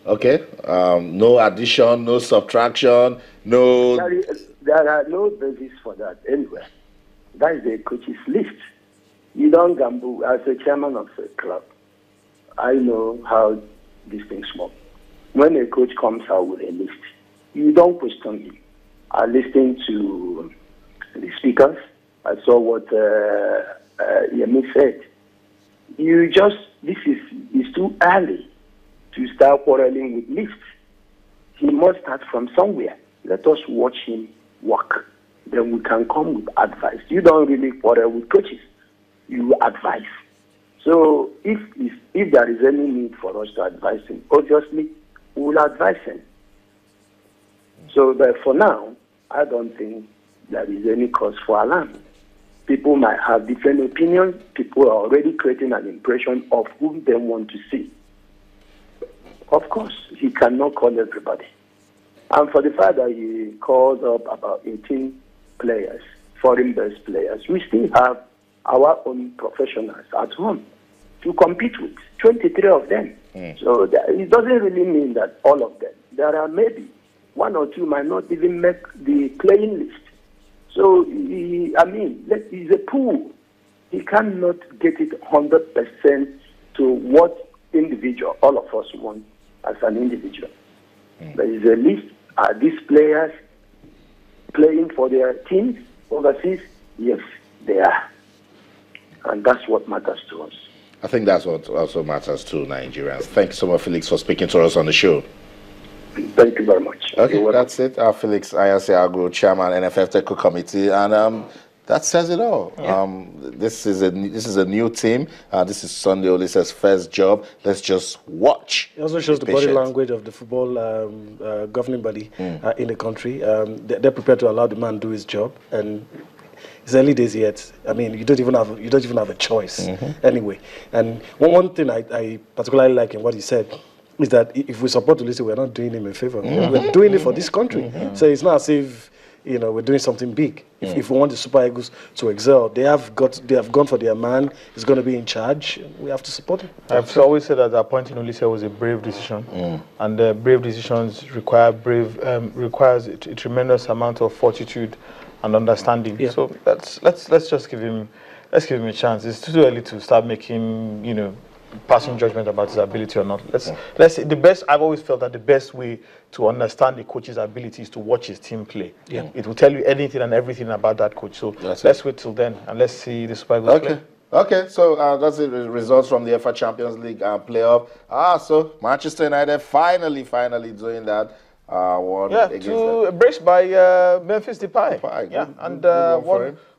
Okay. No addition, no subtraction, no. There are no basis for that anywhere. That is the coach's list. You don't gamble. As a chairman of a club, I know how these things work. When a coach comes out with a list, you don't question him. I listened to the speakers. I saw what Yemi said. It's too early to start quarreling with lists. He must start from somewhere. Let us watch him work. Then we can come with advice. You don't really quarrel with coaches. You advise. So if there is any need for us to advise him, obviously we will advise him. So but for now, I don't think there is any cause for alarm. People might have different opinions. People are already creating an impression of whom they want to see. Of course, he cannot call everybody. And for the fact that he calls up about 18 players, foreign-based players, we still have our own professionals at home to compete with, 23 of them. So it doesn't really mean that all of them. There are maybe one or two might not even make the playing list. So, he's a pool. He cannot get it 100% to what individual, all of us want as an individual. There is a list. Are these players playing for their teams overseas? Yes, they are. And that's what matters to us. I think that's what also matters to Nigerians. Thank you so much, Felix, for speaking to us on the show. Thank you very much. Okay, that's it. Felix Ayase-Agbo, Chairman, NFF Technical Committee, and that says it all. Yeah. This is a new team. This is Sunday Oliseh's first job. Let's just watch. It also shows the body language of the football governing body in the country. They're prepared to allow the man do his job, and it's early days yet. I mean, you don't even have a choice anyway. And one thing I particularly like in what he said is that if we support Oliseh, we're not doing him a favor. We're doing it for this country. So it's not as if we're doing something big. If we want the Super Eagles to excel, they have gone for their man. He's going to be in charge. We have to support him. I've always said that appointing Oliseh was a brave decision, and brave decisions requires a tremendous amount of fortitude and understanding. Yeah. So let's just give him a chance. It's too early to start making passing judgment about his ability or not. I've always felt that the best way to understand the coach's ability is to watch his team play. Yeah. It will tell you anything and everything about that coach. So let's wait till then and let's see the Super Eagles play. Okay, so that's the results from the FA Champions League playoff. So Manchester United finally doing that. Embraced by Memphis Depay.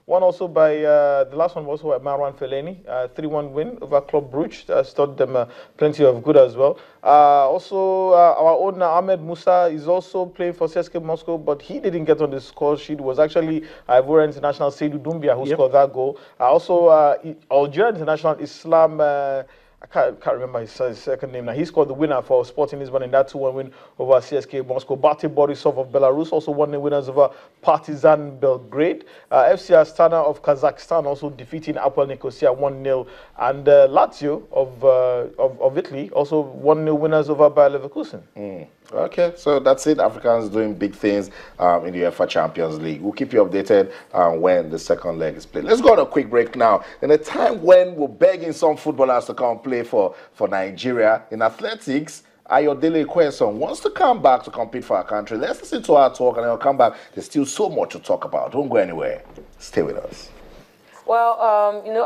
One also by, the last one was by Marwan Fellaini, 3-1 win over Club Brugge. That's taught them plenty of good as well. Also, our own Ahmed Musa is also playing for CSKA Moscow, but he didn't get on the score sheet. It was actually Ivorian international Seydou Doumbia who scored that goal. Also, Algerian international Islam... I can't remember his second name now. He scored the winner for Sporting Lisbon in that 2-1 win over CSKA Moscow. Bate Borisov of Belarus also won the winners over Partizan Belgrade. FC Astana of Kazakhstan also defeating Apol Nicosia 1-0. And Lazio of Italy also 1-0 winners over Bayer Leverkusen. Okay, so that's it. Africans doing big things in the UEFA Champions League. We'll keep you updated when the second leg is played. Let's go on a quick break now. In a time when we're begging some footballers to come play for Nigeria, in athletics, Ayodele Kweson wants to come back to compete for our country. Let's listen to our talk and then we'll come back. There's still so much to talk about. Don't go anywhere. Stay with us. Well,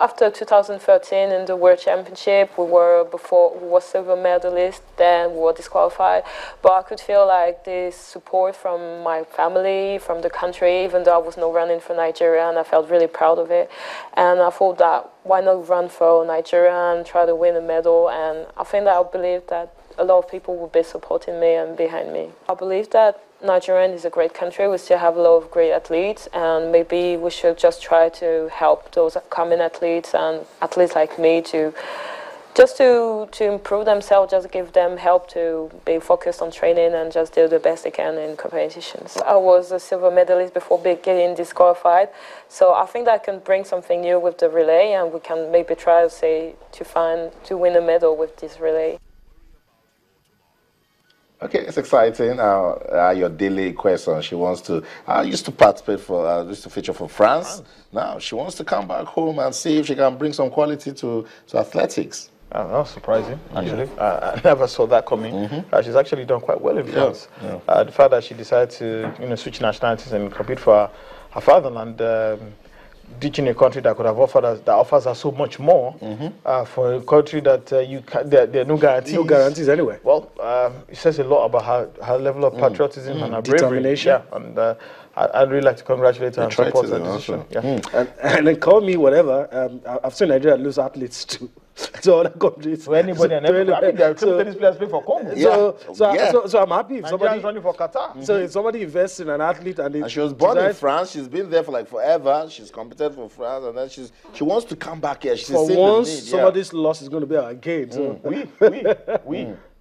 after 2013 in the World Championship, we were silver medalists, then we were disqualified. But I could feel like this support from my family, from the country, even though I was not running for Nigeria, and I felt really proud of it. And I thought that why not run for Nigeria and try to win a medal? And I think that I believe that a lot of people will be supporting me and behind me. I believe that Nigeria is a great country. We still have a lot of great athletes, and maybe we should just try to help those upcoming athletes and athletes like me to improve themselves, just give them help to be focused on training and just do the best they can in competitions. I was a silver medalist before getting disqualified, so I think that I can bring something new with the relay, and we can maybe try to win a medal with this relay. Okay, it's exciting. Your daily question. She wants to. Used to participate for. Used to feature for France. Now she wants to come back home and see if she can bring some quality to athletics. That's surprising, actually. I never saw that coming. She's actually done quite well in France. The fact that she decided to, switch nationalities and compete for her fatherland, teaching a country that could have offered us, that offers us so much more, for a country that there are no guarantees. No guarantees anyway. Well, it says a lot about her level of patriotism and her determination. Bravery. Yeah, and I'd really like to congratulate her and support her decision. And then call me whatever. I've seen Nigeria lose athletes to other countries. To anybody and everybody. I mean, there are tennis players playing for Congo. So I'm happy if somebody running for Qatar. So if somebody invests in an athlete and she was born in France, she's been there for like forever. She's competed for France, and then she wants to come back here. She's for once, somebody's loss is going to be our gain. So.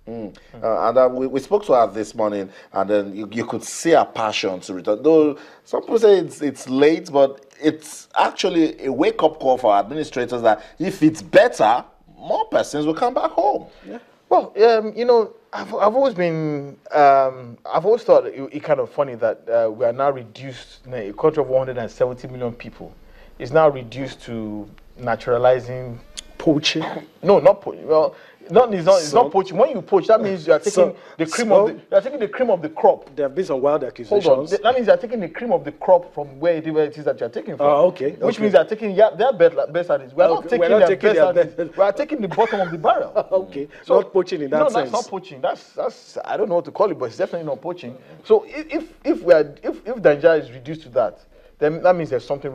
And we spoke to her this morning, and then you could see her passion to return. Though some people say it's late, but it's actually a wake-up call for administrators that if it's better, more persons will come back home. Yeah. Well, I've always been, I've always thought it kind of funny that we are now reduced, a country of 170 million people is now reduced to naturalizing poaching. No, not poaching. Well, it's not poaching. When you poach, that means you are taking the cream of the crop. There have been some wild accusations. Hold on. That means you are taking the cream of the crop from where it is that you are taking from. Okay. Which means you are taking their best at it. We are not taking their best. We are taking the bottom of the barrel. Okay. So not poaching in that sense. No, that's not poaching. That's I don't know what to call it, but it's definitely not poaching. So if Nigeria is reduced to that, then that means there's something